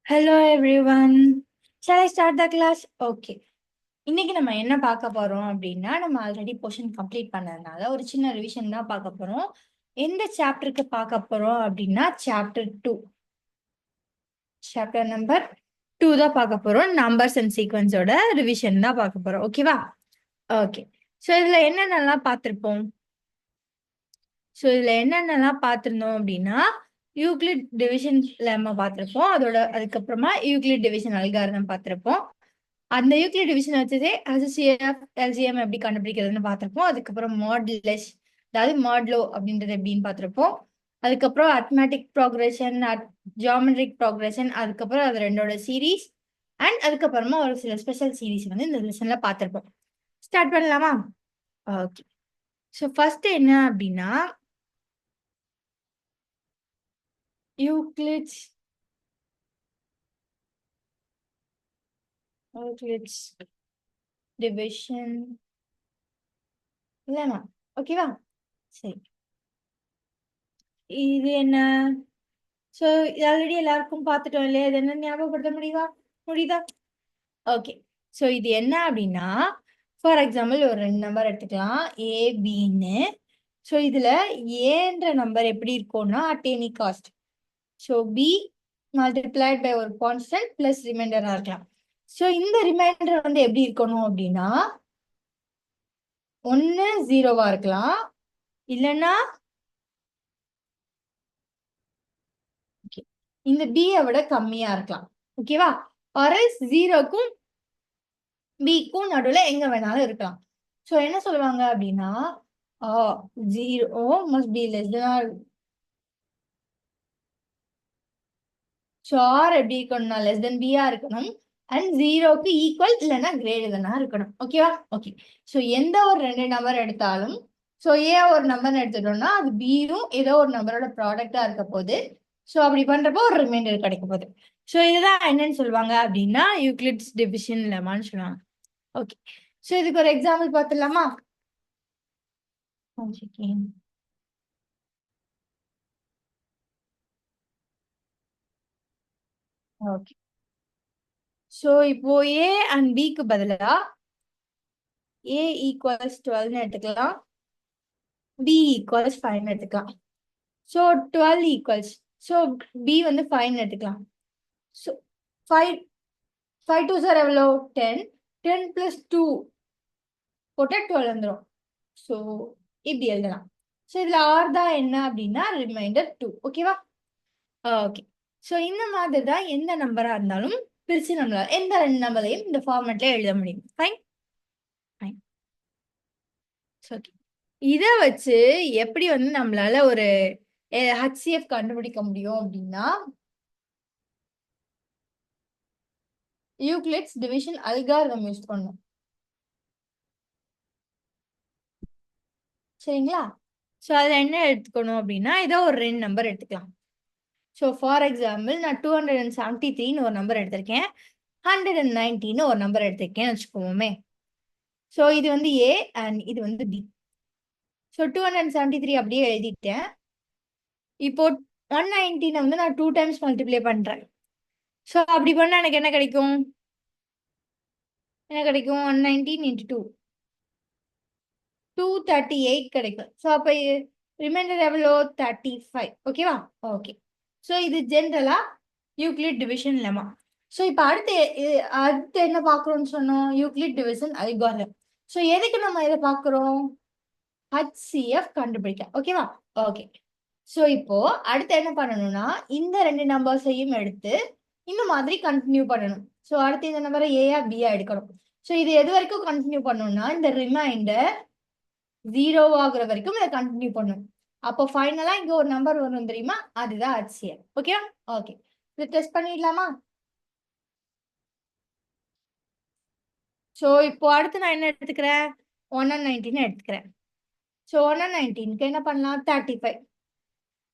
Hello everyone. Shall I start the class? Okay. இன்னைக்கு நம்ம என்ன பார்க்க போறோம் அப்படின்னா நம்ம ஆல்ரெடி போர்ஷன் கம்ப்ளீட் பண்ணதுனால ஒரு சின்ன ரிவிஷன் தான் பார்க்க போறோம். எந்த சாப்டருக்கு பார்க்க போறோம் அப்படின்னா சாப்டர் நம்பர் 2 தான் பார்க்க போறோம். நம்பர்ஸ் அண்ட் சீக்வன்ஸோட ரிவிஷன் தான் பார்க்க போறோம். ஓகேவா? ஓகே. ஸோ இதுல என்னென்னலாம் பார்த்திருப்போம்? ஸோ இதுல என்னென்னலாம் பார்த்திருந்தோம் அப்படின்னா யூக்ளிட் டிவிஷன் லெம்மா பார்த்திருப்போம். அதுக்கப்புறமா யூக்ளிட் டிவிஷன் அல்காரிதம் பார்த்திருப்போம். அந்த யூக்ளிட் டிவிஷன் வச்சதே HCF LCM எப்படி கண்டுபிடிக்கிறதுன்னு பார்த்திருப்போம். அதுக்கப்புறம் மாடுலஸ், அதாவது மாட்லோ அப்படின்றது எப்படின்னு பார்த்திருப்போம். அதுக்கப்புறம் அத்மெட்டிக் ப்ரோக்ரஷன், ஜியாமெட்ரிக் ப்ரோக்ரஷன், அதுக்கப்புறம் அது ரெண்டோட சீரீஸ் அண்ட் அதுக்கப்புறமா ஒரு சில ஸ்பெஷல் சீரீஸ் வந்து இந்த லெசன்ல பார்த்திருப்போம். ஸ்டார்ட் பண்ணலாமா? ஓகே. ஸோ ஃபர்ஸ்ட் என்ன அப்படின்னா யூக்ளிட்ஸ் டிவிஷன் இல்லைனா ஓகேவா? சரி, இது என்ன? ஸோ இது ஆல்ரெடி எல்லாருக்கும் பார்த்துட்டோம் இல்லையா? இது என்ன ஞாபகப்படுத்த முடியுதா? ஓகே. ஸோ இது என்ன அப்படின்னா ஃபார் எக்ஸாம்பிள் ஒரு 2 நம்பர் எடுத்துக்கலாம் ஏபின்னு. ஸோ இதுல ஏன்ற நம்பர் எப்படி இருக்கும்னா at any cost. So B multiplied by ஒரு கான்ஸ்டன்ட் பிளஸ் ரிமைண்டரா இருக்கலாம். ஸோ இந்த ரிமைண்டர் வந்து எப்படி இருக்கணும் அப்படின்னா 1 0வா இருக்கலாம், இல்லைன்னா இந்த பியை விட கம்மியா இருக்கலாம். ஓகேவா? ஆர் ஜீரோக்கும் பிக்கும் நடுவில் எங்க வேணாலும் இருக்கலாம். ஸோ என்ன சொல்லுவாங்க அப்படின்னா zero must be less than. So R எப்படி இருக்கணும்னா லெஸ் தென் பியா இருக்கணும் அண்ட் ஜீரோக்கு ஈக்குவல் இல்லைன்னா கிரேட்டர் தென்னா இருக்கணும். ஓகேவா? ஓகே. ஸோ எந்த ஒரு 2 நம்பர் எடுத்தாலும் ஸோ ஏ ஒரு நம்பர் எடுத்துட்டோம்னா அது பியும் ஏதோ ஒரு நம்பரோட ப்ராடக்டா இருக்க போகுது. ஸோ அப்படி பண்றப்போ ஒரு ரிமைண்டர் கிடைக்க போகுது. ஸோ இதுதான் என்னன்னு சொல்லுவாங்க அப்படின்னா யூக்ளிட்ஸ் டிவிஷன் லெமான்னு சொல்லுவாங்க. ஓகே. ஸோ இதுக்கு ஒரு எக்ஸாம்பிள் பார்த்துடலாமா? ஓகே. ஸோ இப்போ ஏ அண்ட் பிக்கு பதிலா ஏ ஈக்குவல்ஸ் 12ன்னு எடுத்துக்கலாம், பி ஈக்குவல்ஸ் 5ன்னு எடுத்துக்கலாம். ஸோ 12 ஈக்குவல்ஸ், ஸோ பி வந்து 5ன்னு எடுத்துக்கலாம். ஸோ 5 5 2 சார் எவ்வளோ? 10 10 + 2 போட்டால் 12 வந்துடும். ஸோ இப்படி எழுதலாம். ஸோ இதில் ஆர் தான் என்ன அப்படின்னா ரிமைண்டர் 2. ஓகேவா? ஓகே. ஸோ இந்த மாதிரி தான் எந்த நம்பராக இருந்தாலும் பிரித்து நம்மளால எந்த 2 நம்பரையும் இந்த ஃபார்மேட்ல எழுத முடியும். Fine fine. ஓகே. இதை வச்சு எப்படி வந்து நம்மளால ஒரு HCF கண்டுபிடிக்க முடியும் அப்படின்னா யூக்ளிட்ஸ் டிவிஷன் அல்காரிதம் யூஸ் பண்ணும். சரிங்களா? ஸோ அதில் என்ன எடுத்துக்கணும் அப்படின்னா ஏதோ ஒரு 2 நம்பர் எடுத்துக்கலாம். ஸோ ஃபார் எக்ஸாம்பிள் நான் 273ன்னு ஒரு நம்பர் எடுத்திருக்கேன், 190ன்னு ஒரு நம்பர் எடுத்திருக்கேன்னு வச்சுக்கோமே. ஸோ இது வந்து ஏ அண்ட் இது வந்து பி. ஸோ 273 அப்படியே எழுதிட்டேன். இப்போ 190 வந்து நான் 2 டைம்ஸ் மல்டிப்ளை பண்றேன். ஸோ அப்படி பண்ணா எனக்கு என்ன கிடைக்கும்? 119 × 2 238 கிடைக்கும். ஸோ அப்போ ரிமைண்டர் எவ்வளோ? 35. ஓகேவா? ஓகே. ஸோ இது ஜென்ரலா யூக்ளிட் டிவிஷன் லெமா. ஸோ இப்போ அடுத்து என்ன பார்க்குறோம்னு சொன்னோம்? Euclid division algorithm. ஸோ எதுக்கு நம்ம இதை பார்க்குறோம்? HCF கண்டுபிடிக்க. ஓகேவா? ஓகே. ஸோ இப்போ அடுத்து என்ன பண்ணணும்னா இந்த 2 நம்பர்ஸையும் எடுத்து இந்த மாதிரி கண்டினியூ பண்ணணும். ஸோ அடுத்து இந்த நம்பரை ஏயா பியா எடுக்கணும். ஸோ இது எது வரைக்கும் கண்டினியூ பண்ணணும்னா இந்த ரிமைண்டர் 0 ஆகுற வரைக்கும் இதை கண்டினியூ பண்ணணும். அப்போ ஃபைனலா இங்க ஒரு நம்பர் வரும் தெரியுமா? அதுதான் HCF. Okay okay. இதை டெஸ்ட் பண்ணிடலாமா? ஸோ இப்போ அடுத்து நான் என்ன எடுத்துக்கிறேன்? 119 எடுத்துக்கிறேன். ஸோ 119க்கு என்ன பண்ணலாம்? 35.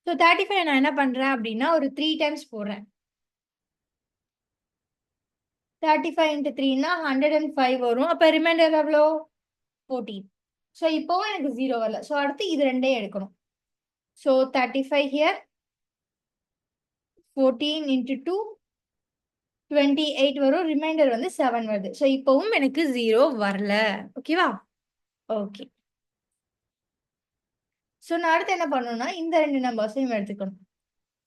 ஸோ 35 நான் என்ன பண்றேன் அப்படின்னா ஒரு 3 டைம்ஸ் போடுறேன். 35 × 3னா 105 வரும். அப்போ ரிமைண்டர் எவ்வளோ? 14. ஸோ இப்போவும் எனக்கு 0 வரல. ஸோ அடுத்து இது ரெண்டையும் எடுக்கணும். ஸோ 35 ஹியர், 14 × 2 28 வரும், ரிமைண்டர் வந்து 7 வருது. ஸோ இப்பவும் எனக்கு 0 வரல. ஓகேவா? ஓகே. ஸோ நான் அடுத்து என்ன பண்ணணும்னா இந்த ரெண்டு நம்பர்ஸையும் எடுத்துக்கணும்.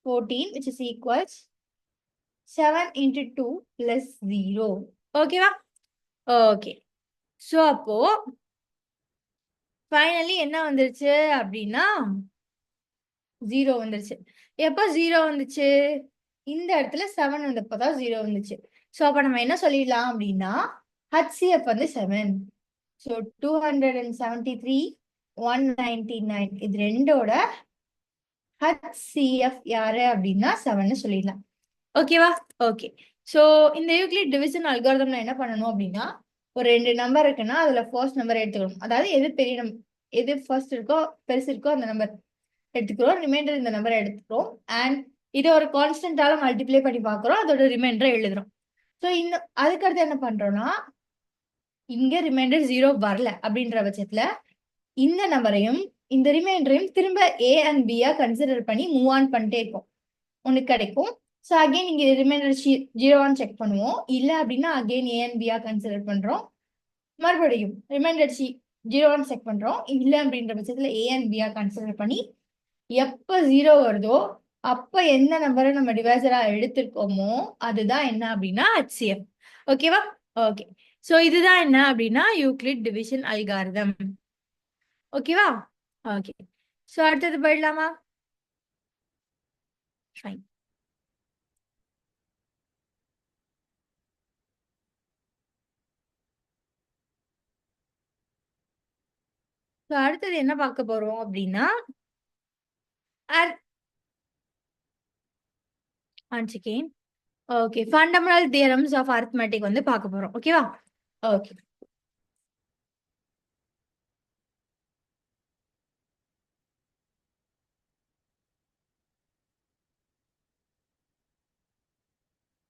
14 which is equals 7 into 2 plus 0. ஓகேவா? ஓகே. ஸோ அப்போ ஃபைனலி என்ன வந்துருச்சு அப்படின்னா 0 வந்துருச்சு. எப்போ 0 வந்துச்சு? இந்த இடத்துல 7 வந்தப்போ தான் 0 வந்துச்சு. ஸோ அப்போ நம்ம என்ன சொல்லிடலாம் அப்படின்னா HCF வந்து 7. ஸோ 273 199 இது ரெண்டோட HCF யாரு அப்படின்னா 7ன்னு சொல்லிடலாம். ஓகேவா? ஓகே. ஸோ இந்த யூக்ளிட் டிவிஷன் அல்காரிதம்ல என்ன பண்ணணும் அப்படின்னா ஒரு ரெண்டு நம்பர் இருக்குன்னா அதுல ஃபர்ஸ்ட் நம்பர் எடுத்துக்கணும். அதாவது எது பெரிய எது ஃபர்ஸ்ட் இருக்கோ பெருசு இருக்கோ அந்த நம்பர் எடுத்துக்கிறோம். ரிமைண்டர் இந்த நம்பரை எடுத்துக்கிறோம். அண்ட் இதை ஒரு கான்ஸ்டன்டால மல்டிப்ளை பண்ணி பார்க்குறோம். அதோட ரிமைண்டரை எழுதுறோம். ஸோ இந்த அதுக்கடுத்து என்ன பண்றோம்னா இங்க ரிமைண்டர் 0 வரல அப்படின்ற பட்சத்துல இந்த நம்பரையும் இந்த ரிமைண்டரையும் திரும்ப A அண்ட் B கன்சிடர் பண்ணி மூவ் ஆன் பண்ணிட்டே இருக்கும். உனக்கு கிடைக்கும். ஸோ அகெயின் இங்க ரிமைண்டர் 0 செக் பண்ணுவோம். இல்லை அப்படின்னா again A and B consider பண்றோம். மறுபடியும் ரிமைண்டர் 0 செக் பண்றோம். இல்லை அப்படின்ற பட்சத்துல A அண்ட் B கன்சிடர் பண்ணி எப்ப 0 வருதோ அப்ப எந்த நம்பரை நம்ம டிவைசரா எடுத்திருக்கோமோ அதுதான் என்ன அப்படின்னா HCF. ஓகேவா? ஓகே. ஸோ இதுதான் என்ன அப்படின்னா யூக்ளிட் டிவிஷன் அல்காரிதம். ஓகேவா? ஓகே. ஸோ அடுத்தது போயிடலாமா? ஃபைன். ஸோ அடுத்தது என்ன பார்க்க போறோம் அப்படின்னா once again okay fundamental theorems of arithmetic வந்து பார்க்க போறோம். ஓகேவா? ஓகே.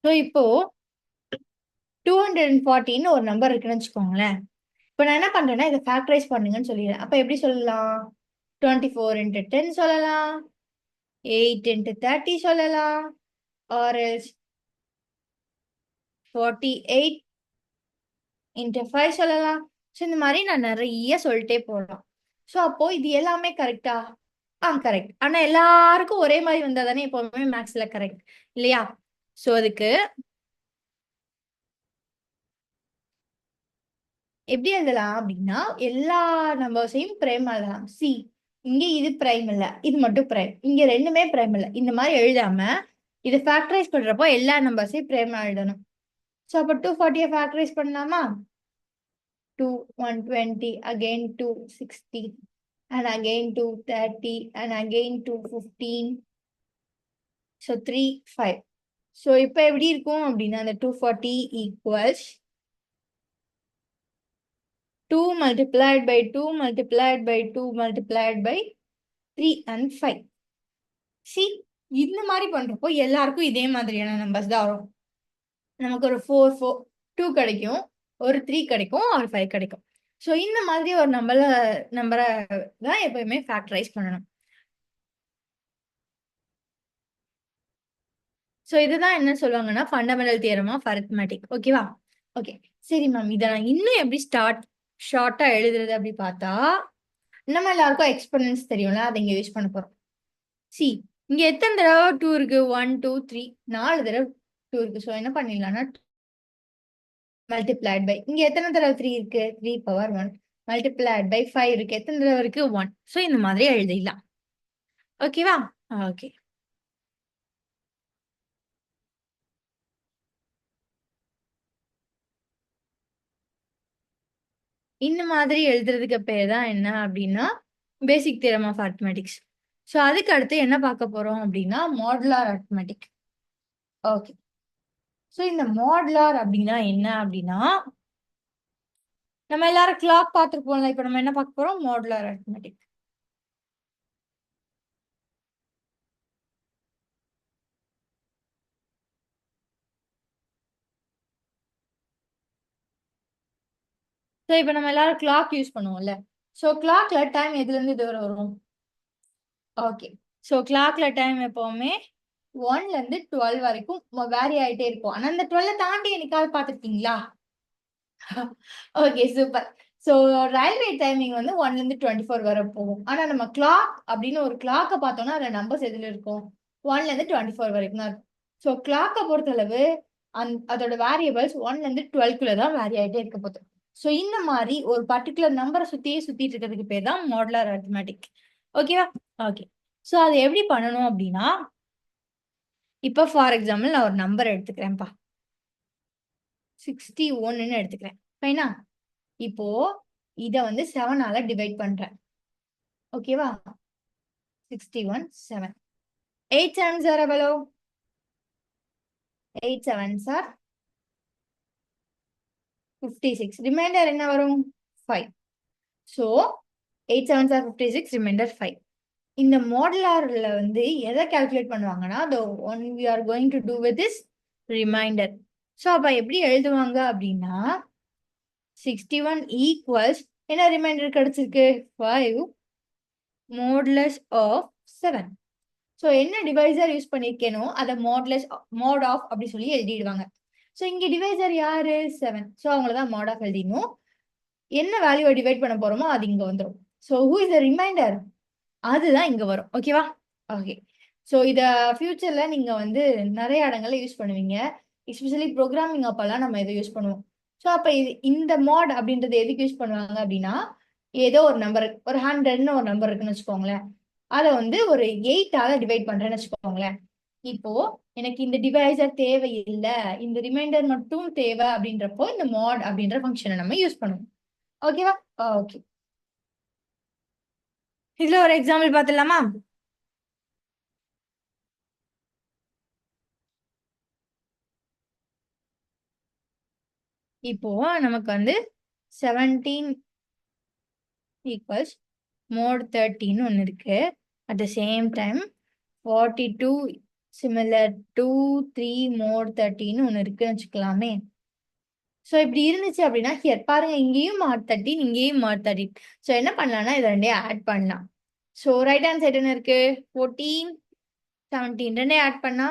ஸோ இப்போ 214 ஒரு நம்பர் இருக்குன்னு வச்சுக்கோங்களேன். இப்போ நான் என்ன பண்றேன்னா இதை ஃபேக்டரைஸ் பண்ணுங்கன்னு சொல்லிடுறேன். அப்போ எப்படி சொல்லலாம்? 24 into 10 சொல்லலாம், 8 into 30 சொல்லலாம், or else 48 into 5 சொல்லலாம். ஸோ இந்த மாதிரி நான் நிறைய சொல்லிட்டே போகலாம். ஸோ அப்போ இது எல்லாமே கரெக்டா? கரெக்ட். ஆனா எல்லாருக்கும் ஒரே மாதிரி வந்தா தானே எப்பவுமே மேக்ஸ்ல கரெக்ட் இல்லையா? ஸோ அதுக்கு எப்படி எழுதலாம் அப்படின்னா எல்லா நம்பர்ஸையும் பிரைம் எழுதலாம். சி இங்க இது பிரைம் இல்ல, இது மட்டும் பிரைம், இங்க ரெண்டுமே பிரைம் இல்ல, இந்த மாதிரி எழுதாம இது ஃபேக்டரைஸ் பண்றப்போ எல்லா நம்பர்ஸையும் பிரைம் எழுதணும். ஸோ அப்போ 240 ஃபேக்டரைஸ் பண்ணலாமா? 2 120 again 260 and again 230 and again 215. So 3 5. So இப்போ எப்படி இருக்கும் அப்படின்னா அந்த 240 equals 2 multiplied by 2 multiplied by 2 multiplied by 3 and 5. See, இந்த மாதிரி பண்றப்போ எல்லாருக்கும் இதே மாதிரியான நம்பர்ஸ் தான் வரும். நமக்கு ஒரு 2 கிடைக்கும், ஒரு 3 கிடைக்கும், ஒரு 5 கிடைக்கும். ஸோ இந்த மாதிரி ஒரு நம்பரை தான் எப்பயுமே ஃபேக்டரைஸ் பண்ணணும். ஸோ இதுதான் என்ன சொல்லுவாங்கன்னா ஃபண்டமெண்டல் தியரம் ஆஃப் அரித்மெட்டிக். ஓகேவா? ஓகே. சரி மேம், இதை நான் இன்னும் எப்படி ஷார்ட்டா எழுதுறது அப்படி பார்த்தா நம்ம எல்லாருக்கும் எக்ஸ்பெரிமெண்ட்ஸ் தெரியும்ல, அதை இங்க யூஸ் பண்ண போறோம். சி இங்க எத்தனை தடவை 2 இருக்கு? 1 2 3 4 தடவை 2 இருக்கு. ஸோ என்ன பண்ணிடலாம்னா மல்டிப்ளைட் பை இங்க எத்தனை தடவை 3 இருக்கு? 3 பவர் 1 மல்டிப்ளைட் பை 5 இருக்கு. எத்தனை தடவை இருக்கு? 1. ஸோ இந்த மாதிரி எழுதிடலாம். ஓகேவா? ஓகே. இந்த மாதிரி எழுதுறதுக்கு பேர் தான் என்ன அப்படின்னா பேசிக் தியரம் ஆஃப் அரித்மெட்டிக்ஸ். ஸோ அதுக்கு அடுத்து என்ன பார்க்க போறோம் அப்படின்னா மாடுலார் அரித்மெட்டிக். ஓகே. ஸோ இந்த மாடுலார் அப்படின்னா என்ன அப்படின்னா நம்ம எல்லாரும் கிளாக் பார்த்துருப்போம்ல. இப்போ நம்ம என்ன பார்க்க போறோம்? Modular arithmetic. ஸோ இப்போ நம்ம எல்லாரும் கிளாக் யூஸ் பண்ணுவோம்ல. ஸோ கிளாக்ல டைம் எதுல இருந்து இது வரை வரும்? ஓகே. ஸோ கிளாக்ல டைம் எப்பவுமே 1ல இருந்து 12 வரைக்கும் வேரி ஆயிட்டே இருக்கும். ஆனா இந்த 12 தாண்டி என்னைக்காவது பாத்துருக்கீங்களா? Okay, super. So railway timing வந்து 1ல இருந்து 24 வரை போகும். ஆனா நம்ம கிளாக் அப்படின்னு ஒரு கிளாக்க பார்த்தோம்னா அதுல நம்பர்ஸ் எதுல இருக்கும்? 1ல இருந்து 24 வரைக்கும் தான் இருக்கும். ஸோ கிளாக்க பொறுத்தளவு அதோட வேரியபிள்ஸ் 1ல இருந்து 12 தான் வேரி ஆயிட்டே இருக்க போகுது. ஸோ இந்த மாதிரி ஒரு பர்டிகுலர் நம்பரை சுத்திட்டு இருக்கிறதுக்கு பேர் தான் மாடுலர் அரித்மெட்டிக். ஓகேவா? ஓகே. ஸோ அதை எப்படி பண்ணணும் அப்படின்னா, இப்போ ஃபார் எக்ஸாம்பிள் நான் ஒரு நம்பர் எடுத்துக்கிறேன்ப்பா, 61ன்னு எடுத்துக்கிறேன். ஃபைனா? இப்போ இத வந்து 7ஆல டிவைட் பண்றேன். ஓகேவா? 61 7. 8 7s are எவ்வளோ? 8 7s are 56. ரிமைண்டர் என்ன வரும்? 5. So 8 7s are 56, remainder 5. இந்த மாடுலார்ல வந்து எதை கால்குலேட் பண்ணுவாங்கன்னா, the one we are going to do with is remainder. So அப்ப எப்படி எழுதுவாங்க அப்படின்னா, 61 equals என்ன ரிமைண்டர் கிடைச்சிருக்கு? 5 modulus of 7. ஸோ என்ன டிவைசர் யூஸ் பண்ணியிருக்கேனோ அதை மோட் ஆஃப் அப்படி சொல்லி எழுதிடுவாங்க. ஸோ இங்கே டிவைசர் யாரு? 7. ஸோ அவங்கள தான் மோட் ஆஃப் எழுதிடணும். என்ன வேல்யூவை டிவைட் பண்ண போறோமோ அது இங்கே வந்துடும். So who is the reminder? அதுதான் இங்கே வரும். ஓகேவா? ஓகே. ஸோ இதை ஃபியூச்சரில் நீங்கள் வந்து நிறைய இடங்கள்ல யூஸ் பண்ணுவீங்க. எஸ்பெஷலி ப்ரோக்ராமிங் அப்பெல்லாம் நம்ம இதை யூஸ் பண்ணுவோம். ஸோ அப்போ இந்த மாட் அப்படின்றது எதுக்கு யூஸ் பண்ணுவாங்க அப்படின்னா, ஏதோ ஒரு நம்பர், ஒரு 100ன்னு ஒரு நம்பர் இருக்குன்னு வச்சுக்கோங்களேன், அதை வந்து ஒரு 8ஆல டிவைட் பண்றேன்னு வச்சுக்கோங்களேன். இப்போ எனக்கு இந்த டிவைசர் தேவையில்லை, இந்த ரிமைண்டர் மட்டும் தேவை அப்படின்றப்போ இந்த மாட் அப்படின்ற ஃபங்க்ஷனை நம்ம யூஸ் பண்ணுவோம். ஓகேவா? ஓகே. இதுல ஒரு எக்ஸாம்பிள் பார்த்துடலாமா? இப்போ நமக்கு வந்து 17 ஈக்குவல்ஸ் மோட் 13 ஒன்று இருக்கு. At the same time 42 similar to 3 mod 13 ஒன்று இருக்குன்னு வச்சுக்கலாமே. ஸோ இப்படி இருந்துச்சு அப்படின்னா ஹியர் பாருங்க, இங்கேயும் மாட் 13, இங்கேயும் மாட் 13. ஸோ என்ன பண்ணலாம்னா இதை ரெண்டையும் ஆட் பண்ணலாம். ஸோ ரைட் ஹேண்ட் சைடு என்ன இருக்கு? 14 17 ரெண்டையும் ஆட் பண்ணா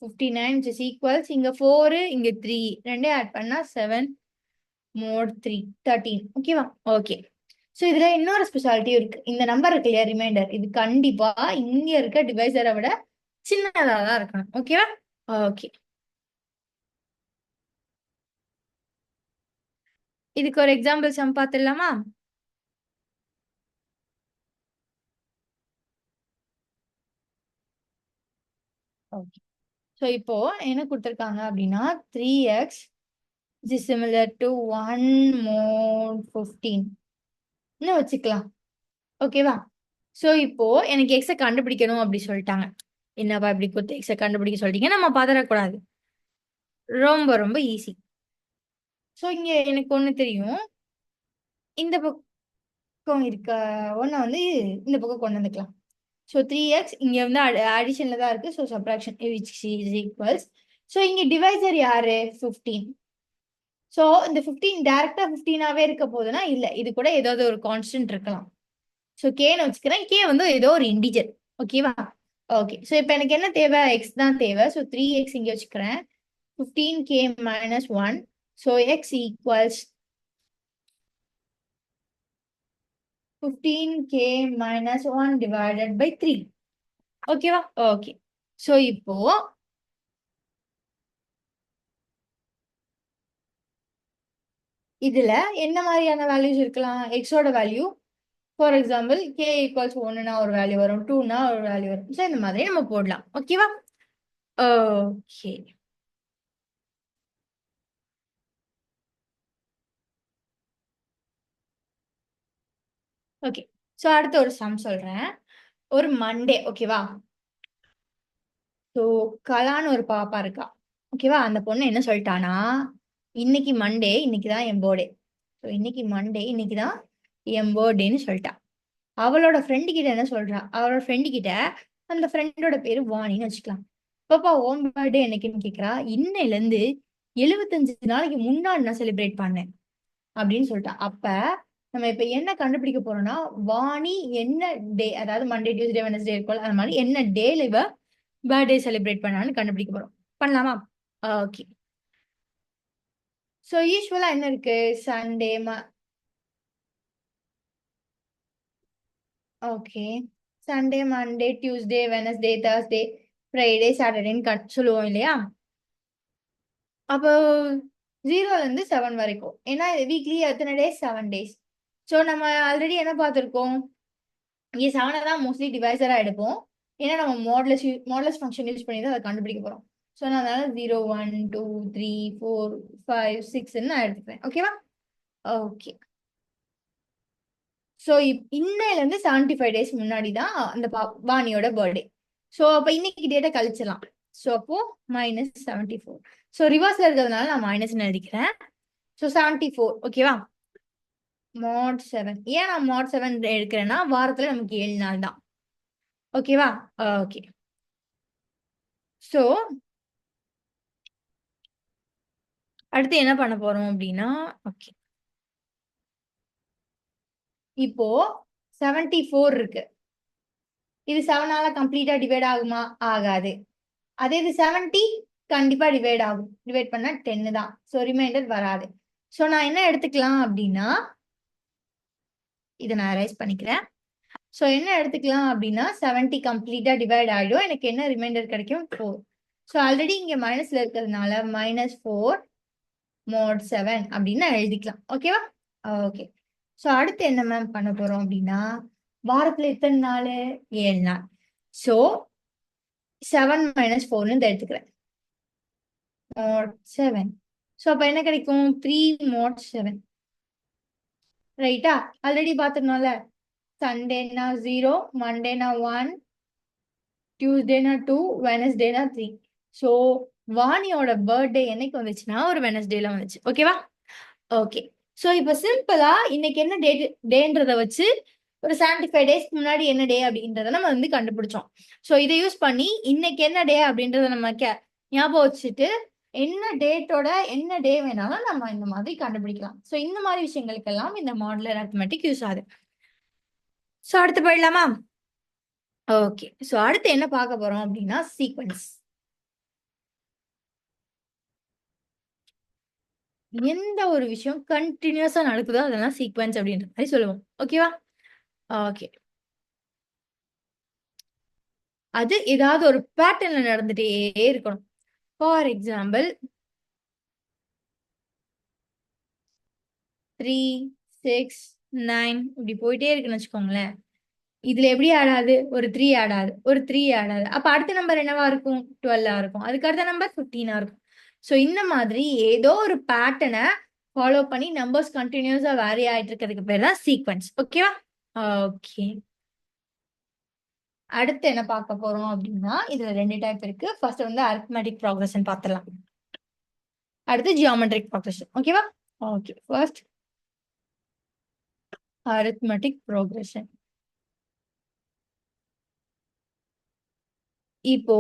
59 which is equals இங்க 4 இங்க 3 ரெண்டையும் ஆட் பண்ணா 7 மோட் 3 13. ஓகேவா? ஓகே. ஸோ இதுல இன்னொரு ஸ்பெஷாலிட்டியும் இருக்கு. இந்த நம்பர் இருக்கு இல்லையா, ரிமைண்டர், இது கண்டிப்பா இங்க இருக்க டிவைசரை விட சின்னதா தான் இருக்கணும். ஓகேவா? ஓகே. இதுக்கு ஒரு எக்ஸாம்பிள் சம் பார்த்துடலாமா? ஓகே. ஸோ இப்போ என்ன கொடுத்துருக்காங்க அப்படின்னா 3x is similar to 1 mod 15 வச்சுக்கலாம். ஓகேவா? ஸோ இப்போ எனக்கு எக்ஸை கண்டுபிடிக்கணும் அப்படி சொல்லிட்டாங்க. என்னப்பா இப்படி கொடுத்து எக்ஸை கண்டுபிடிக்க சொல்லிட்டீங்க, நம்ம பதறக்கூடாது, ரொம்ப ரொம்ப ஈஸி. ஸோ இங்க எனக்கு ஒன்று தெரியும், இந்த பக்கம் இருக்க ஒன்றை வந்து இந்த பக்கம் கொண்டு வந்துக்கலாம். ஸோ 3x இங்க வந்து அடிஷன்ல தான் இருக்கு. So subtraction which is equals. So இங்க டிவைசர் யாரு? 15. ஸோ இந்த 15 டைரக்டா 15ஆவே இருக்க போதுன்னா இல்ல, இது கூட ஏதாவது ஒரு கான்ஸ்டன்ட் இருக்கலாம். ஸோ கேன்னு வச்சுக்கிறேன். கே வந்து ஏதோ ஒரு இண்டிஜர். ஓகேவா? ஓகே. ஸோ இப்போ எனக்கு என்ன தேவை? எக்ஸ் தான் தேவை. ஸோ 3x இங்க வச்சுக்கிறேன். 15k minus 1. So x equals 15k minus 1 divided by 3. ஓகேவா? ஓகே. ஸோ இப்போ இதுல என்ன மாதிரியான வேல்யூஸ் இருக்கலாம்? எக்ஸோட value for example K equals 1னா ஒரு வேல்யூ வரும், 2னா ஒரு வேல்யூ வரும். ஸோ இந்த மாதிரி நம்ம போடலாம். ஓகேவா? ஓகே. ஓகே. ஸோ அடுத்த ஒரு சம் சொல்றேன். ஒரு மண்டே. ஓகேவா? ஸோ கலான்னு ஒரு பாப்பா இருக்கா. ஓகேவா? அந்த பொண்ணு என்ன சொல்லிட்டானா, இன்னைக்கு மண்டே, இன்னைக்கு தான் என் பர்த்டே. ஸோ இன்னைக்கு மண்டே, இன்னைக்கு தான் என் பர்த்டேன்னு சொல்லிட்டா. அவளோட ஃப்ரெண்டு கிட்ட என்ன சொல்றா? அவளோட ஃப்ரெண்டு கிட்ட, அந்த ஃப்ரெண்டோட பேரு வாணின்னு வச்சுக்கலாம். பாப்பா உன் பர்த்டே என்னைக்குன்னு கேட்குறா. இன்னையில இருந்து 75 நாளைக்கு முன்னாடி நான் செலிப்ரேட் பண்ணேன் அப்படின்னு சொல்லிட்டா. அப்ப நம்ம இப்ப என்ன கண்டுபிடிக்க போறோம்னா, வாணி என்ன டே, அதாவது மண்டே டியூஸ்டே வெனஸ்டே இருக்கும் அந்த மாதிரி என்ன டேல இவ பர்த்டே செலிப்ரேட் பண்ணான்னு கண்டுபிடிக்க போறோம். பண்ணலாமா? ஓகே. ஸோ யூஸ்வலா என்ன இருக்கு? Sunday okay. Sunday, Monday, Tuesday, Wednesday, Thursday, Friday, சாட்டர்டேன்னு சொல்லுவோம் இல்லையா? அப்போ 0ல இருந்து 7 வரைக்கும். ஏன்னா வீக்லி எத்தனை டேஸ்? 7 டேஸ். ஸோ நம்ம ஆல்ரெடி என்ன பார்த்துருக்கோம்? இங்கே 7 தான் மோஸ்ட்லி டிவைசரா எடுப்போம். ஏன்னா நம்ம மாடுலஸ் ஃபங்க்ஷன் யூஸ் பண்ணி தான் அதை கண்டுபிடிக்க போறோம். ஸோ நான் அதனால 0, 1, 2, 3, 4, 5, 6ன்னு நான் எடுத்துக்கிறேன். ஓகேவா? ஓகே. ஸோ இன்னையிலேருந்து 75 டேஸ் முன்னாடி தான் அந்த வாணியோட பர்த்டே. ஸோ அப்போ இன்னைக்கு டேட்டை கழிச்சிடலாம். ஸோ அப்போ -74. ஸோ ரிவர்ஸ்ல இருக்கிறதுனால நான் மைனஸ்ன்னு எழுதிக்கிறேன். ஸோ 74. ஓகேவா? mod 7. ஏன் நான் mod 7 எடுக்கிறேன்னா வாரத்துல நமக்கு 7 நாள் தான். ஓகேவா? ஓகே. ஸோ அடுத்து என்ன பண்ண போறோம் அப்படின்னா, ஓகே, இப்போ 74 இருக்கு. இது 7ஆல கம்ப்ளீட்டா டிவைட் ஆகுமா? ஆகாது. அதே இது 70 கண்டிப்பா டிவைட் ஆகும். டிவைட் பண்ணா 10 தான். ஸோ ரிமைண்டர் வராது. ஸோ நான் என்ன எடுத்துக்கலாம் அப்படின்னா, இதை நான் அரைஸ் பண்ணிக்கிறேன். ஸோ என்ன எடுத்துக்கலாம் அப்படின்னா 70 கம்ப்ளீட்டா டிவைட் ஆகிடும். எனக்கு என்ன ரிமைண்டர் கிடைக்கும்? 4. ஸோ ஆல்ரெடி இங்க மைனஸ்ல இருக்கிறதுனால -4 mod 7 அப்படின்னு எழுதிக்கலாம். ஓகேவா? ஓகே. ஸோ அடுத்து என்ன மேம் பண்ண போறோம் அப்படின்னா, வாரத்துல எத்தனை நாள்? 7 நாள். ஸோ 7 - 4ன்னு எடுத்துக்கிறேன். mod 7. ஸோ அப்ப என்ன கிடைக்கும்? 3 mod 7. ரைட்டா? ஆல்ரெடி பார்த்துருந்தோம்ல. சண்டேனா 0, மண்டேனா 1, டியூஸ்டேனா 2, வெனஸ்டேனா 3. ஸோ வாணியோட பர்த்டே என்னைக்கு வந்துச்சுன்னா ஒரு வெனஸ்டேல வந்துச்சு. ஓகேவா? ஓகே. ஸோ இப்போ சிம்பிளா இன்னைக்கு என்ன டேன்றதை வச்சு ஒரு 75 டேஸ்க்கு முன்னாடி என்ன டே அப்படின்றத நம்ம வந்து கண்டுபிடிச்சோம். ஸோ இதை யூஸ் பண்ணி இன்னைக்கு என்ன டே அப்படின்றத நம்ம ஞாபகம் வச்சுட்டு என்ன டேட்டோட என்ன டே வேணாலும் நம்ம இந்த மாதிரி கண்டுபிடிக்கலாம். ஸோ இந்த மாதிரி விஷயங்களுக்கெல்லாம் இந்த மாடுலர் அரித்மெட்டிக் யூஸ் ஆகுது. ஸோ அடுத்து போயிடலாமா? ஓகே. ஸோ அடுத்து என்ன பார்க்க போறோம் அப்படின்னா சீக்வன்ஸ். எந்த ஒரு விஷயம் கண்டினியூஸா நடக்குதோ அதெல்லாம் சீக்வன்ஸ் அப்படின்ற மாதிரி சொல்லுவோம். ஓகேவா? ஓகே. அது ஏதாவது ஒரு பேட்டர்ன்ல நடந்துட்டே இருக்கணும். ஃபார் எக்ஸாம்பிள் 3, 6, 9 இப்படி போயிட்டே இருக்குன்னு வச்சுக்கோங்களேன். இதுல எப்படி ஆடாது? ஒரு 3 ஆடாது, ஒரு 3 ஆடாது. அப்ப அடுத்த நம்பர் என்னவா இருக்கும்? 12 இருக்கும். அதுக்கு அடுத்த நம்பர் 15 இருக்கும். ஸோ இந்த மாதிரி ஏதோ ஒரு பேட்டர்னை ஃபாலோ பண்ணி நம்பர்ஸ் கண்டினியூஸா வேரி ஆயிட்டு இருக்கிறதுக்கு பேர் தான் சீக்வன்ஸ். ஓகேவா? ஓகே. அடுத்து என்ன பார்க்க போறோம் அப்படின்னா, இதுல 2 டைப் இருக்கு. ஃபர்ஸ்ட் வந்து அரித்மெட்டிக் ப்ராக்ரஷன் பார்த்துடலாம். அடுத்து ஜியோமெட்ரிக் ப்ராக்ரஷன். ஓகேவா? ஓகே. First arithmetic progression. இப்போ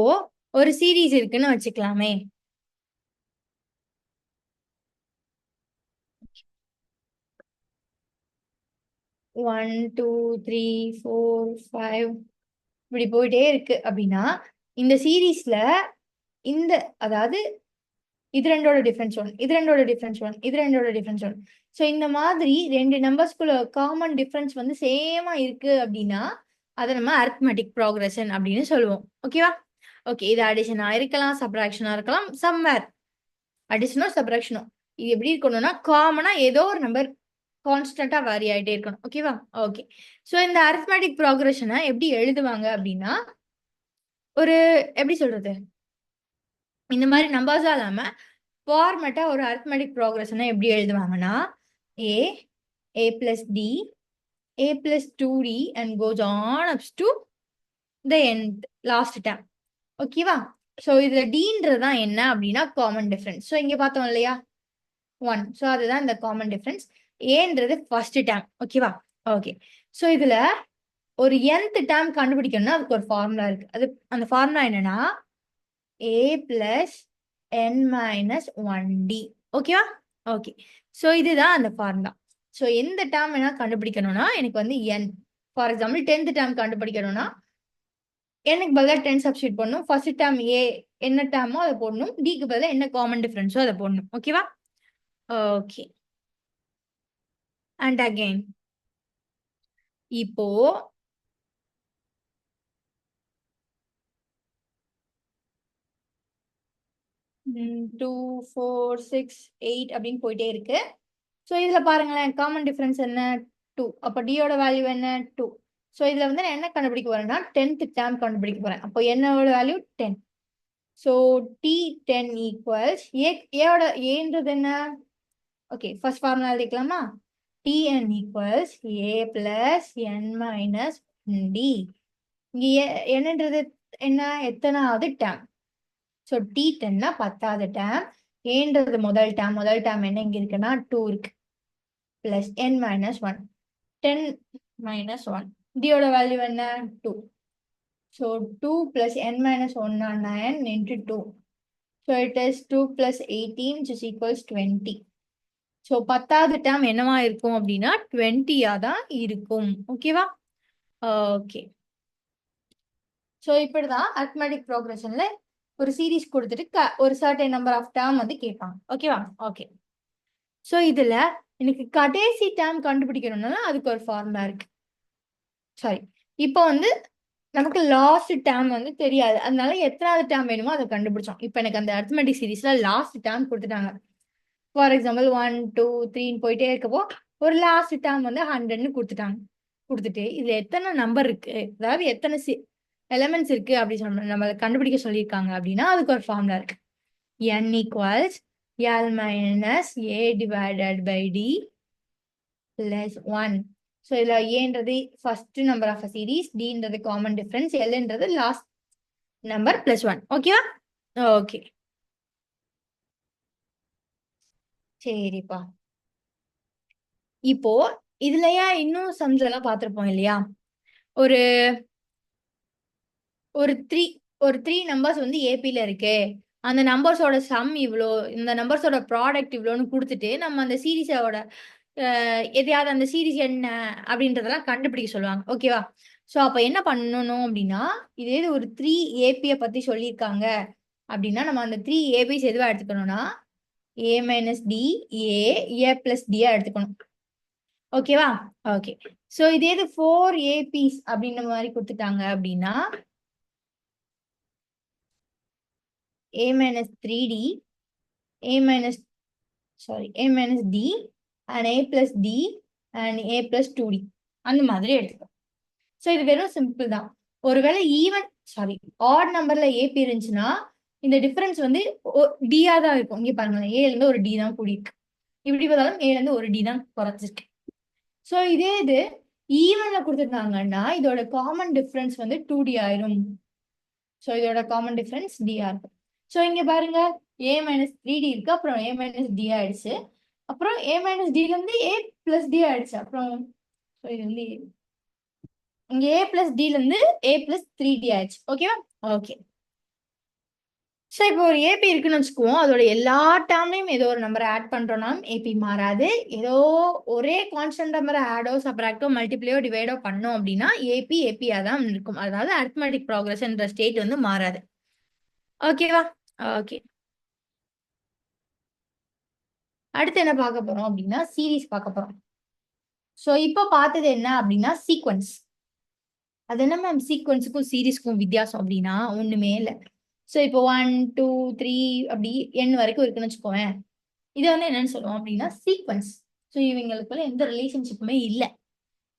ஒரு சீரீஸ் இருக்குன்னு வச்சுக்கலாமே. ஒன், 2, 3, 4, 5 இப்படி போயிட்டே இருக்கு அப்படின்னா இந்த சீரீஸ்ல இந்த அதாவது இது ரெண்டோட டிஃபரன்ஸ் ஒன், இது ரெண்டோட டிஃபரன்ஸ் ஒன், இது ரெண்டோட டிஃபரன்ஸ் ஒன். ஸோ இந்த மாதிரி 2 நம்பர்ஸ்குள்ள காமன் டிஃபரன்ஸ் வந்து சேமா இருக்கு அப்படின்னா அதை நம்ம அரித்மெட்டிக் ப்ராக்ரஷன் அப்படின்னு சொல்லுவோம். ஓகேவா? ஓகே. இது அடிஷனா இருக்கலாம், சப்ராக்ஷனா இருக்கலாம், சம்வேர் அடிஷனோ சப்ராக்ஷனோ. இது எப்படி இருக்கணும்னா காமனா ஏதோ ஒரு நம்பர் கான்ஸ்டன்டா வேரி ஆயிட்டே இருக்கணும். ஓகேவா? ஓகே. ஸோ இந்த அரித்மெட்டிக் ப்ராக்ரஷனை எப்படி எழுதுவாங்க அப்படின்னா, ஒரு எப்படி சொல்றது, இந்த மாதிரி நம்பர்ஸா இல்லாம ஃபார்மேட்டா ஒரு அரித்மெட்டிக் ப்ராக்ரஷனை எப்படி எழுதுவாங்கன்னா A A plus D A plus 2d and goes on up to the end last term. ஓகேவா? ஸோ இதுல டீன்றது தான் என்ன அப்படின்னா காமன் டிஃபரன்ஸ். ஸோ இங்க பார்த்தோம் இல்லையா 1. ஸோ அதுதான் இந்த காமன் டிஃபரன்ஸ். ஏன்றது ஃபர்ஸ்ட் டேம். ஓகேவா? ஓகே. ஸோ இதுல ஒரு nth டேம் கண்டுபிடிக்கணும்னா அதுக்கு ஒரு ஃபார்முலா இருக்கு. அது அந்த ஃபார்முலா என்னன்னா a plus n minus 1d. ஓகேவா? ஓகே. ஸோ இதுதான் அந்த ஃபார்முலா. ஸோ எந்த டேம் வேணா கண்டுபிடிக்கணும்னா எனக்கு வந்து n. For example 10th dam கண்டுபிடிக்கணும்னா எனக்கு பதிலாக 10 சப்ஸ்டியூட் பண்ணணும். ஃபர்ஸ்ட் டேர்ம் ஏ என்ன டேர்மோ அதை போடணும். டிக்கு பதிலாக என்ன காமன் டிஃபரன்ஸோ அதை போடணும். ஓகேவா? ஓகே. அண்ட் அகைன் இப்போ 2 4 6 8 அப்படின்னு போயிட்டே இருக்கு. ஸோ இதுல பாருங்களேன், காமன் டிஃபரன்ஸ் என்ன? 2. அப்போ டியோட வேல்யூ என்ன? 2. ஸோ இதுல வந்து நான் என்ன கண்டுபிடிக்க போறேன்னா 10th டேர்ம் கண்டுபிடிக்க போறேன். அப்போ என்னோட வேல்யூ 10. ஸோ T10 ஈக்குவல்ஸ் ஏயோட ஏன்றது என்ன? ஓகே, ஃபர்ஸ்ட் ஃபார்முலா எழுதிக்கலாமா? Tn equals a plus n minus D. இங்க என்னன்றது என்ன? எத்தனாவது டேர்ம்? ஸோ T10னா 10வது டேர்ம். ஏன்றது முதல் டேர்ம். முதல் டேர்ம் என்ன இங்க இருக்குன்னா 2 இருக்கு. Plus n minus 1. 10 மைனஸ் 1. டியோட வேல்யூ என்ன? 2. So 2 plus n minus 1 9 into 2. So it is 2 plus 18 which is equals 20. So 10வது டேர்ம் என்னவா இருக்கும் அப்படின்னா 20யா தான் இருக்கும். ஓகேவா? ஓகே. ஸோ இப்படிதான் அரித்மெட்டிக் ப்ரோக்ரஷன்ல ஒரு சீரீஸ் கொடுத்துட்டு ஒரு சர்டன் நம்பர் ஆஃப் டேர்ம் வந்து கேட்பாங்க. ஓகேவா? ஓகே. ஸோ இதுல எனக்கு கடைசி டேர்ம் கண்டுபிடிக்கணும்னா அதுக்கு ஒரு ஃபார்முலா இருக்கு. சாரி, இப்போ வந்து நமக்கு லாஸ்ட் டேர்ம் வந்து தெரியாது. அதனால எத்தனாவது டேர்ம் வேணுமோ அதை கண்டுபிடிச்சோம். இப்போ எனக்கு அந்த அரித்மெட்டிக் சீரீஸ்ல லாஸ்ட் டேர்ம் கொடுத்துட்டாங்க. ஃபார் எக்ஸாம்பிள் 1 2 3 போயிட்டே இருக்கப்போ ஒரு லாஸ்ட் டேர்ம் வந்து 100ன்னு கொடுத்துட்டாங்க. கொடுத்துட்டு இதுல எத்தனை நம்பர் இருக்கு, அதாவது எத்தனை எலமெண்ட்ஸ் இருக்கு அப்படி சொன்ன நம்மளை கண்டுபிடிக்க சொல்லியிருக்காங்க அப்படின்னா அதுக்கு ஒரு ஃபார்முலா இருக்கு. n equals l minus a divided by d plus 1. So இதுல ஏன்றது first number of a series, டின்றது காமன் டிஃபரன்ஸ், எல்ன்றது லாஸ்ட் நம்பர் பிளஸ் 1. ஓகேவா? ஓகே, சரிப்பா. இப்போ இதுலயா இன்னும் சம்ஸ் எல்லாம் பார்த்திருப்போம் இல்லையா? ஒரு ஒரு த்ரீ ஒரு 3 நம்பர்ஸ் வந்து ஏபில இருக்கு. அந்த நம்பர்ஸோட சம் இவ்வளோ, இந்த நம்பர்ஸோட ப்ராடக்ட் இவ்வளோன்னு கொடுத்துட்டு நம்ம அந்த சீரீஸோட எதையாவது அந்த சீரீஸ் என்ன அப்படின்றதெல்லாம் கண்டுபிடிக்க சொல்லுவாங்க. ஓகேவா? ஸோ அப்போ என்ன பண்ணணும் அப்படின்னா, இதே ஒரு 3 ஏபியை பத்தி சொல்லியிருக்காங்க அப்படின்னா நம்ம அந்த 3 ஏபிஸ் எதுவாக எடுத்துக்கணும்னா ஏ மைனஸ் டி ஏ பிளஸ் டியா எடுத்துக்கணும். ஓகேவா? ஓகே. ஸோ இதே இது 4 ஏபிஸ் அப்படின்ற மாதிரி கொடுத்துட்டாங்க அப்படின்னா a minus 3d, a minus, sorry, a minus d and a plus d and a plus 2d அந்த மாதிரி எடுத்துக்கோ. ஸோ இது வெறும் சிம்பிள் தான். ஒருவேளை ஈவன் சாரி ஆட் நம்பர்ல ஏபி இருந்துச்சுன்னா இந்த டிஃபரன்ஸ் வந்து டியா தான் இருக்கும். இங்க பாருங்க, ஏல இருந்து ஒரு டி தான் கூடியிருக்கு. இப்படி பார்த்தாலும் ஏல இருந்து ஒரு டி தான் குறைச்சிருக்கு. ஸோ இதே இது ஈவன்ல கொடுத்துருந்தாங்கன்னா இதோட காமன் டிஃபரன்ஸ் வந்து 2d ஆயிரும். ஸோ இதோட காமன் டிஃபரன்ஸ் டியா இருக்கும். ஸோ இங்க பாருங்க, a மைனஸ் 3d இருக்கு, அப்புறம் a மைனஸ் d ஆயிடுச்சு, அப்புறம் a மைனஸ் டில இருந்து a பிளஸ் d ஆயிடுச்சு, அப்புறம் இது வந்து இங்க a பிளஸ் டில இருந்து a பிளஸ் 3d ஆயிடுச்சு. ஓகேவா? ஓகே. ஸோ இப்போ ஒரு ஏபி இருக்குன்னு வச்சுக்குவோம், அதோட எல்லா டேர்ம்லையும் ஏதோ ஒரு நம்பரை ஆட் பண்றோம்னா ஏபி மாறாது. ஏதோ ஒரே கான்ஸ்டன்ட் நம்பரை ஆடோ சப்ராக்டோ மல்டிப்ளையோ டிவைடோ பண்ணோம் அப்படின்னா ஏபியா தான் இருக்கும். அதாவது அரித்மெட்டிக் ப்ராக்ரஷன்ற ஸ்டேட் வந்து மாறாது. ஓகேவா? ஓகே. அடுத்து என்ன பார்க்க போறோம் அப்படின்னா சீரீஸ் பார்க்க போறோம். ஸோ இப்போ பார்த்தது என்ன அப்படின்னா சீக்வன்ஸ். அது என்ன மேம் சீக்வன்ஸுக்கும் சீரீஸ்க்கும் வித்தியாசம் அப்படின்னா ஒண்ணுமே இல்லை. ஸோ இப்போ 1 2 3 அப்படி n வரைக்கும் இருக்குன்னு வச்சுக்கோவேன். இதை வந்து என்னன்னு சொல்லுவோம் அப்படின்னா சீக்வன்ஸ். ஸோ இவங்களுக்குள்ள எந்த ரிலேஷன்ஷிப்புமே இல்லை.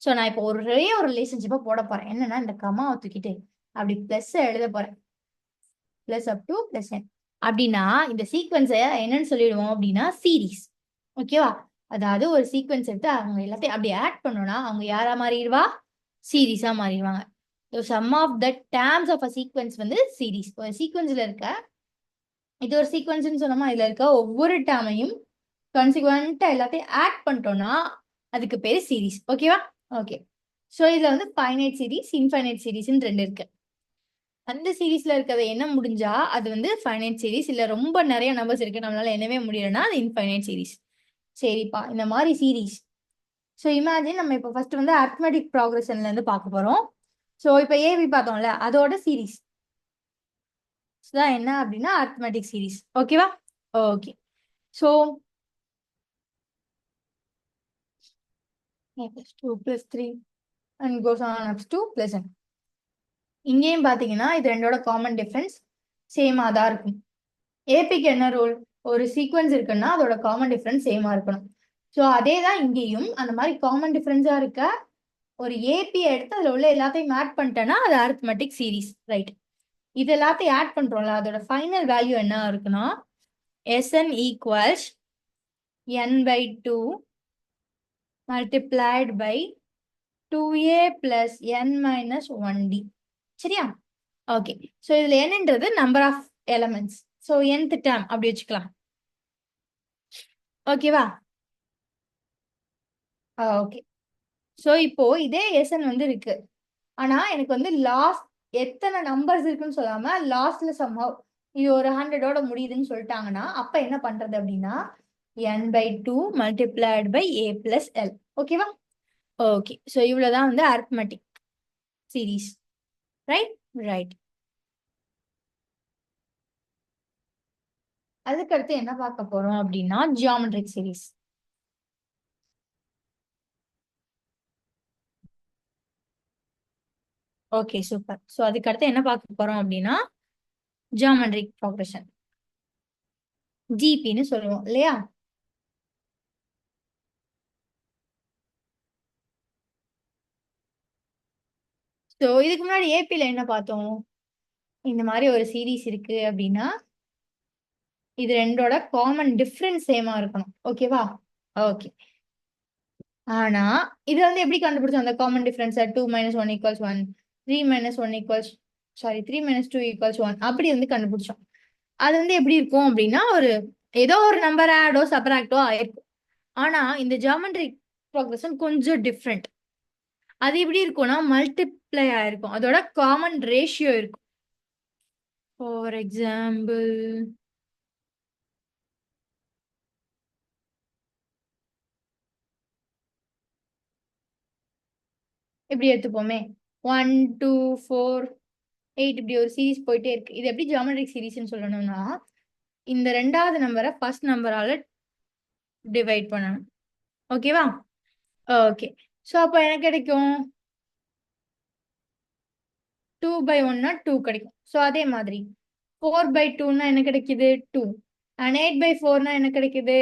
ஸோ நான் இப்போ ஒரே ஒரு ரிலேஷன்ஷிப்பை போட போறேன். என்னன்னா இந்த கமாவை தூக்கிட்டு அப்படி பிளஸ் எழுத போறேன். Plus up to plus n அப்படின்னா இந்த சீக்வன்ஸை என்னன்னு சொல்லிடுவோம் அப்படின்னா சீரீஸ். ஓகேவா? அதாவது ஒரு சீக்வன்ஸ் எடுத்து அவங்க எல்லாத்தையும் அப்படி ஆட் பண்ணோம்னா அவங்க யாரா மாறிடுவா? சீரீஸா மாறிடுவாங்க. So sum of the terms of a sequence வந்து சீரீஸ். ஒரு சீக்வன்ஸ்ல இருக்க இது ஒரு சீக்வன்ஸ்னு சொன்னோமா, இதுல இருக்க ஒவ்வொரு டேர்மையும் கான்சிக்வெண்டா எல்லாத்தையும் ஆட் பண்ணிட்டோம்னா அதுக்கு பேரு சீரீஸ். ஓகேவா? ஓகே. ஸோ இதுல வந்து ஃபைனைட் சீரீஸ் இன்ஃபைனைட் சீரீஸ்ன்னு 2 இருக்கு. அந்த சீரீஸ்ல இருக்கிறத என்ன முடிஞ்சா அது வந்து ஃபைனைட் சீரீஸ். இல்ல ரொம்ப நிறைய நம்பர்ஸ் இருக்கு நம்மளால என்னவே முடியலன்னா அது இன்ஃபைனைட் சீரீஸ். சரிப்பா, இந்த மாதிரி சீரீஸ். ஸோ இமேஜின் நம்ம இப்போ ஃபர்ஸ்ட் வந்து அரித்மெட்டிக் ப்ராக்ரஷன்ல இருந்து பார்க்க போறோம். ஸோ இப்போ ஏபி பார்த்தோம்ல அதோட சீரீஸ் தான் என்ன அப்படின்னா அரித்மெட்டிக் சீரீஸ். ஓகேவா? Okay. So a plus 2 plus 3 and goes on up to plus n. இங்கேயும் பார்த்தீங்கன்னா இது ரெண்டோட காமன் டிஃபரன்ஸ் சேமாக தான் இருக்கும். ஏபிக்கு என்ன ரூல்? ஒரு சீக்வன்ஸ் இருக்குன்னா அதோட காமன் டிஃபரன்ஸ் சேமா இருக்கணும். ஸோ அதே தான் இங்கேயும் அந்த மாதிரி காமன் டிஃபரன்ஸா இருக்க ஒரு ஏபி எடுத்து அதில் உள்ள எல்லாத்தையும் ஆட் பண்ணிட்டேன்னா அது அரித்மெட்டிக் சீரீஸ். ரைட். இது எல்லாத்தையும் ஆட் பண்றோம்ல அதோட ஃபைனல் வேல்யூ என்ன இருக்குன்னா Sn equals n/2 multiplied by 2a plus n minus 1d. சரியா? ஓகே. ஸோ இதுல என்னன்றது number of elements. So nth term அப்படி வச்சுக்கலாம். ஓகேவா? ஓகே. ஸோ இப்போ இதே Sn வந்து இருக்கு. ஆனா எனக்கு வந்து லாஸ்ட் எத்தனை நம்பர்ஸ் இருக்குன்னு சொல்லாம லாஸ்ட்ல சம்ஹவ் இது ஒரு 100ஓட முடியுதுன்னு சொல்லிட்டாங்கன்னா அப்ப என்ன பண்றது அப்படின்னா n/2 multiplied by a plus l. ஓகேவா? ஓகே. ஸோ இவ்வளவுதான் வந்து அரித்மெட்டிக் சீரீஸ். ரைட்? ரைட். அதுக்கடுத்து என்ன பார்க்க போறோம் அப்படின்னா geometric series. Okay, super. So அதுக்கடுத்து என்ன பார்க்க போறோம் அப்படின்னா ஜியாமெட்ரிக் ப்ராக்ரஷன், ஜிபின்னு சொல்லுவோம் இல்லையா? ஸோ இதுக்கு முன்னாடி ஏபியில் என்ன பார்த்தோம்? இந்த மாதிரி ஒரு சீரீஸ் இருக்கு அப்படின்னா இது ரெண்டோட காமன் டிஃபரன்ஸ் சேமா இருக்கணும். ஓகேவா? ஓகே. ஆனா இது வந்து எப்படி கண்டுபிடிச்சோம் அந்த காமன் டிஃபரன்ஸ்? 2 - 1 = 1, 3 - 1 = 3 - 2 = 1 அப்படி வந்து கண்டுபிடிச்சோம். அது வந்து எப்படி இருக்கும் அப்படின்னா ஒரு ஏதோ ஒரு நம்பர் ஆடோ சப்ராக்டோ ஆயிருக்கும். ஆனா இந்த ஜியாமெட்ரிக் ப்ராக்ரஷன் கொஞ்சம் டிஃப்ரெண்ட். அது எப்படி இருக்கும்னா மல்டிப்ளை ஆயிருக்கும். அதோட காமன் ரேஷியோ இருக்கும். ஃபார் எக்ஸாம்பிள் இப்படி எடுத்துப்போமே 1 2 4 8 இப்படி ஒரு சீரீஸ் போயிட்டே இருக்கு. இது எப்படி ஜியாமெட்ரிக் சீரீஸ்ன்னு சொல்லணும்னா இந்த ரெண்டாவது நம்பரை ஃபர்ஸ்ட் நம்பரால டிவைட் பண்ணணும். ஓகேவா? ஓகே. ஸோ அப்போ எனக்கு கிடைக்கும் 2/1 2 கிடைக்கும். ஸோ அதே மாதிரி 4/2 என்ன கிடைக்குது? 2. அண்ட் 8/4 என்ன கிடைக்குது?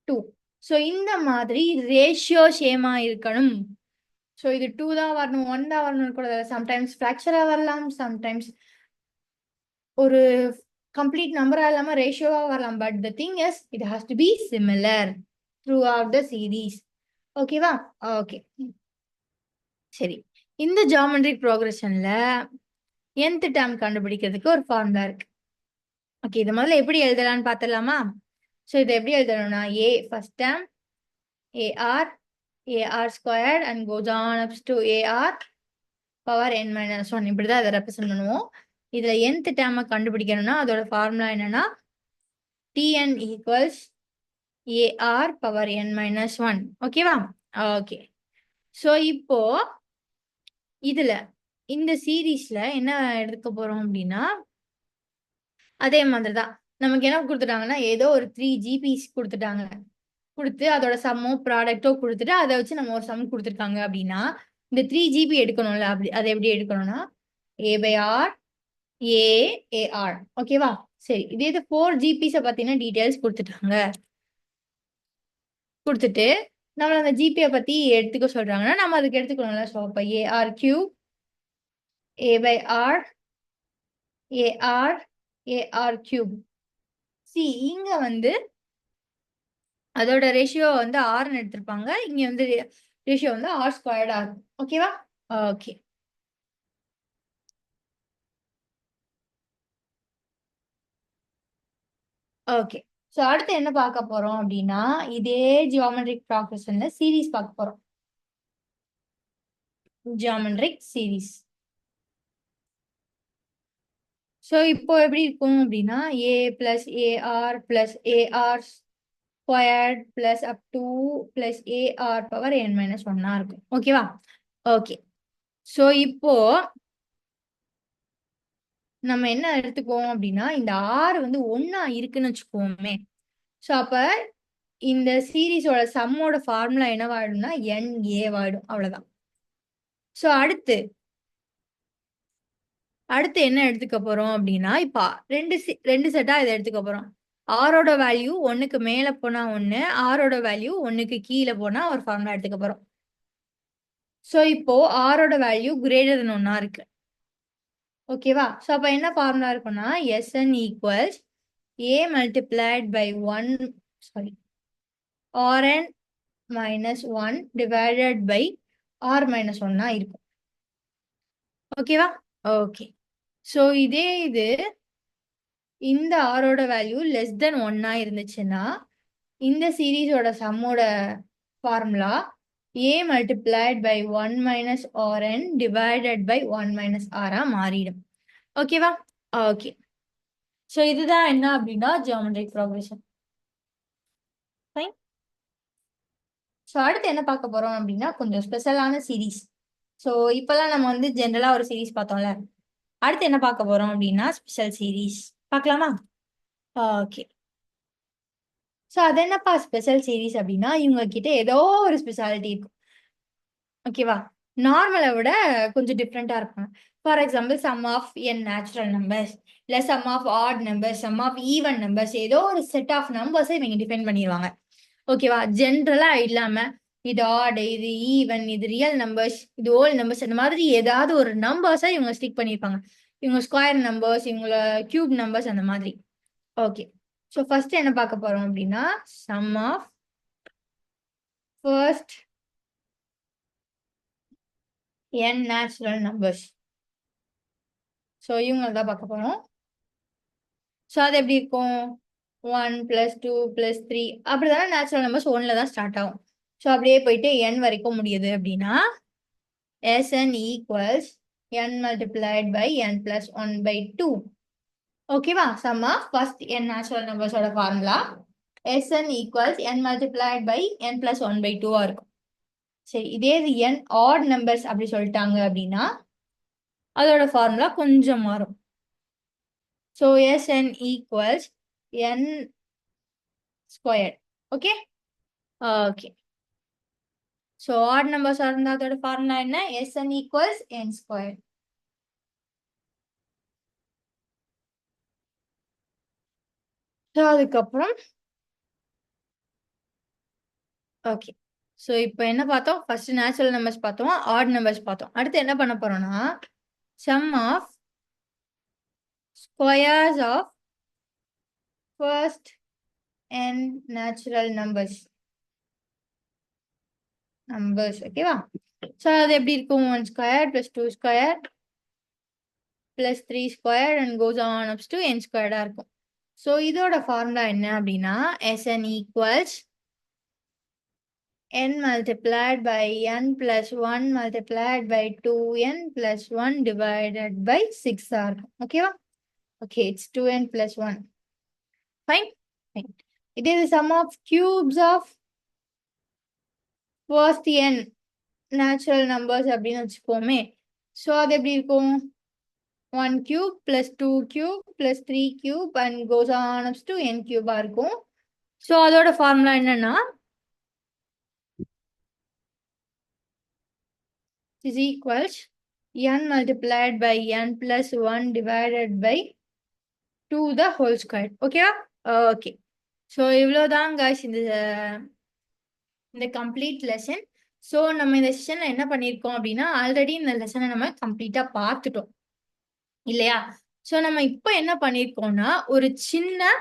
2. ஸோ இந்த மாதிரி ரேஷியோ சேமா இருக்கணும். ஸோ இது 2 தான் வரணும் 1 தான் வரணும்னு கூட சம்டைம்ஸ் ஃப்ராக்சரா வரலாம், சம்டைம்ஸ் ஒரு கம்ப்ளீட் நம்பரா இல்லாம ரேஷியோவா வரலாம். But the thing is it has to be similar through out the series. ஓகேவா? ஓகே, சரி. இந்த ஜியாமெட்ரிக் ப்ராக்ரஷன்ல nth டேர்ம் கண்டுபிடிக்கிறதுக்கு ஒரு ஃபார்முலா இருக்கு. ஓகே, இது முதல்ல எப்படி எழுதலாம்னு பார்த்துடலாமா? ஸோ இதை எப்படி எழுதணும்னா a first term ar squared and goes on up to ar power n - 1 இப்படிதான் இதை ரெப்ரசென்ட் பண்ணுவோம். இதுல nth டேர்மை கண்டுபிடிக்கணும்னா அதோட ஃபார்முலா என்னன்னா tn equals ar power n - 1. ஓகேவா? ஓகே. ஸோ இப்போ இதுல இந்த சீரீஸ்ல என்ன எடுக்க போறோம் அப்படின்னா அதே மாதிரி தான் நமக்கு என்ன கொடுத்துட்டாங்கன்னா ஏதோ ஒரு 3 ஜிபிஸ் கொடுத்துட்டாங்க. கொடுத்து அதோட சம்மோ ப்ராடக்டோ கொடுத்துட்டு அதை வச்சு நம்ம ஒரு சம் கொடுத்துருக்காங்க அப்படின்னா இந்த 3 ஜிபி எடுக்கணும்ல. அப்படி அதை எப்படி எடுக்கணும்னா a/r ar. ஓகேவா? சரி. இது 4 ஜிபிஸை பத்தின டீடைல்ஸ் கொடுத்துட்டாங்க. கொடுத்துட்டு நம்மள அந்த ஜிபியை பத்தி எடுத்துக்க சொல்றாங்கன்னா நம்ம அதுக்கு எடுத்துக்கணும்ல. ஸோ அப்போ ar³ a/r ar3. சி இங்க வந்து அதோட ரேஷியோ வந்து ஆர்னு எடுத்திருப்பாங்க. இங்க வந்து ரேஷியோ வந்து r² ஆகும். ஓகேவா? ஓகே. ஓகே. ஸோ அடுத்து என்ன பார்க்க போறோம் அப்படின்னா இதே ஜியாமெட்ரிக் ப்ராக்ரஷன்ல சீரீஸ் பார்க்க போறோம். Geometric series. ஸோ இப்போ எப்படி இருக்கும் அப்படின்னா a plus ar plus ar squared plus up to plus ar power n - 1 இருக்கும். ஓகேவா? ஓகே. ஸோ இப்போ நம்ம என்ன எடுத்துக்குவோம் அப்படின்னா இந்த ஆர் வந்து ஒன்னா இருக்குன்னு வச்சுக்கோமே. ஸோ அப்ப இந்த சீரீஸோட சம்மோட ஃபார்முலா என்னவாயிடும்னா NA வாயிடும், அவ்வளவுதான். ஸோ அடுத்து என்ன எடுத்துக்க போறோம் அப்படின்னா இப்ப ரெண்டு செட்டா இதை எடுத்துக்க போறோம். ஆரோட வேல்யூ ஒன்னுக்கு மேல போனா ஒன்னு, ஆரோட வேல்யூ ஒன்னுக்கு கீழே போனா ஒரு ஃபார்முலா எடுத்துக்க போறோம். ஸோ இப்போ ஆரோட வேல்யூ கிரேட்டர் தென் ஒன்னா இருக்கு, ஓகேவா? ஸோ அப்ப என்ன ஃபார்முலா இருக்கும்னா Sn equals A multiplied by 1, sorry, Rn minus 1 divided by R minus 1 இருக்கும், ஓகேவா? ஓகே. ஸோ இது இந்த ஆரோட வேல்யூ லெஸ் தென் ஒன்னா இருந்துச்சுன்னா இந்த சீரீஸோட சம்மோட formula A multiplied by 1 minus Rn divided by 1 minus R மாறிடும், ஓகேவா? ஓகே. ஸோ இதுதான் என்ன அப்படின்னா ஜியோமெட்ரிக் ப்ரோக்ரஷன். ஃபைன். ஸோ அடுத்து என்ன பார்க்க போறோம் அப்படின்னா கொஞ்சம் ஸ்பெஷலான சீரீஸ். ஸோ இப்போல்லாம் நம்ம வந்து ஜென்ரலா ஒரு சீரீஸ் பார்த்தோம்ல, அடுத்து என்ன பார்க்க போறோம் அப்படின்னா ஸ்பெஷல் சீரீஸ் பார்க்கலாமா? ஓகே. ஸோ அது என்னப்பா ஸ்பெஷல் சீரீஸ் அப்படின்னா இவங்க கிட்ட ஏதோ ஒரு ஸ்பெஷாலிட்டி இருக்கும், ஓகேவா? நார்மலை விட கொஞ்சம் டிஃப்ரெண்டா இருப்பாங்க. For example sum of N natural numbers, இல்லை sum of odd numbers, sum of even numbers, ஏதோ ஒரு செட் ஆஃப் நம்பர்ஸை இவங்க டிஃபைன் பண்ணிடுவாங்க, ஓகேவா? ஜென்ரலா இல்லாம இது ஆட், இது ஈவன், இது ரியல் நம்பர்ஸ், இது ஓல் நம்பர்ஸ், அந்த மாதிரி ஏதாவது ஒரு நம்பர்ஸை இவங்க ஸ்டிக் பண்ணியிருப்பாங்க. இவங்க ஸ்கொயர் நம்பர்ஸ், இவங்கள கியூப் நம்பர்ஸ், அந்த மாதிரி. ஓகே. ஸோ ஃபர்ஸ்ட் என்ன பார்க்க போறோம் அப்படின்னா sum of first n natural numbers. So இவங்க தான் பார்க்க போறோம். ஸோ அது எப்படி இருக்கும்? 1 + 2 + 3 அப்படிதானே நேச்சுரல் நம்பர்ஸ் 1ல தான் ஸ்டார்ட் ஆகும். ஸோ அப்படியே போயிட்டு n வரைக்கும் முடியுது அப்படின்னா Sn equals n multiplied by n + 1/2. ஓகேவா? Sum of first n natural நம்பர்ஸோட formula Sn equals n multiplied by n + 1/2 இருக்கும். சரி, இதே இது n ஆட் நம்பர்ஸ் அப்படி சொல்லிட்டாங்க அப்படின்னா அதோட ஃபார்முலா கொஞ்சம் மாறும். So Sn equals n square. Okay. Okay. So odd numbers இருந்தால் அதோட ஃபார்முலா என்ன? Sn equals n square. So அதுக்கப்புறம் ஓகே. ஸோ இப்போ என்ன பார்த்தோம்? ஃபர்ஸ்ட் நேச்சுரல் நம்பர்ஸ் பார்த்தோம், ஆட் நம்பர்ஸ் பார்த்தோம். அடுத்து என்ன பண்ண போறோம்னா sum of squares of first n natural numbers, ஓகேவா? ஸோ அது எப்படி இருக்கும்? 1 square + 2 square + 3 square and goes on up to n ஸ்கொயர்டா இருக்கும். ஸோ இதோட ஃபார்முலா என்ன அப்படின்னா Sn equals n multiplied by n plus 1 multiplied by 2n plus 1 divided by 6 இருக்கும், ஓகேவா? Okay, it's 2n plus 1. Fine. Fine. It is the sum of cubes of first n natural numbers அப்படின்னு வச்சுக்கோமே. So அது எப்படி இருக்கும்? 1 cube plus 2 cube plus 3 cube and goes on up to n cube இருக்கும். So அதோட formula என்னன்னா is equals n multiplied by n plus 1 divided by 2 the whole square. ஓகேவா? Okay. So இவ்வளோதான் guys இந்த கம்ப்ளீட் லெசன். ஸோ நம்ம இந்த செஷன்ல என்ன பண்ணியிருக்கோம் அப்படின்னா ஆல்ரெடி இந்த லெசனை நம்ம கம்ப்ளீட்டா பார்த்துட்டோம் இல்லையா? ஸோ நம்ம இப்போ என்ன பண்ணியிருக்கோம்னா ஒரு சின்ன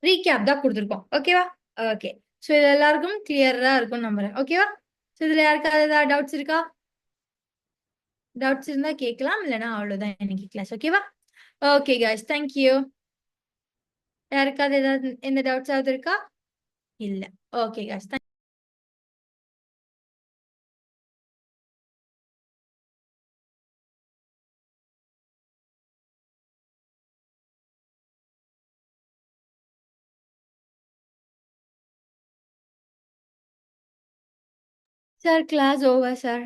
ரீகேப் தான் கொடுத்துருக்கோம், ஓகேவா? ஓகே. ஸோ இது எல்லாருக்கும் கிளியரா இருக்கும்னு நம்புறேன், ஓகேவா? ஸோ இதுல யாருக்காவது ஏதாவது டவுட்ஸ் இருக்கா? டவுட்ஸ் இருந்தா கேட்கலாம், இல்லைன்னா அவ்வளோதான் எனக்கு கிளாஸ், ஓகேவா? Okay guys, thank you. யாருக்காவது ஏதாவது எந்த டவுட்ஸாவது இருக்கா? இல்ல. Okay guys. Sir, class over, sir.